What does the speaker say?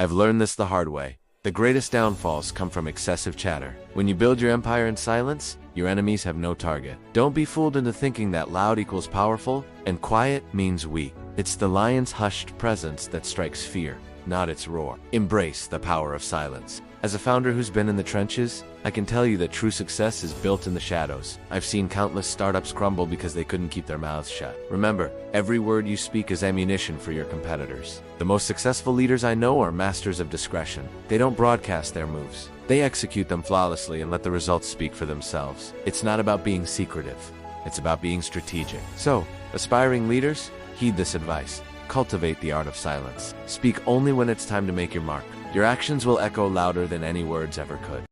I've learned this the hard way. The greatest downfalls come from excessive chatter. When you build your empire in silence, your enemies have no target. Don't be fooled into thinking that loud equals powerful, and quiet means weak. It's the lion's hushed presence that strikes fear, not its roar. Embrace the power of silence. As a founder who's been in the trenches, I can tell you that true success is built in the shadows. I've seen countless startups crumble because they couldn't keep their mouths shut. Remember, every word you speak is ammunition for your competitors. The most successful leaders I know are masters of discretion. They don't broadcast their moves. They execute them flawlessly and let the results speak for themselves. It's not about being secretive. It's about being strategic. So, aspiring leaders, heed this advice. Cultivate the art of silence. Speak only when it's time to make your mark. Your actions will echo louder than any words ever could.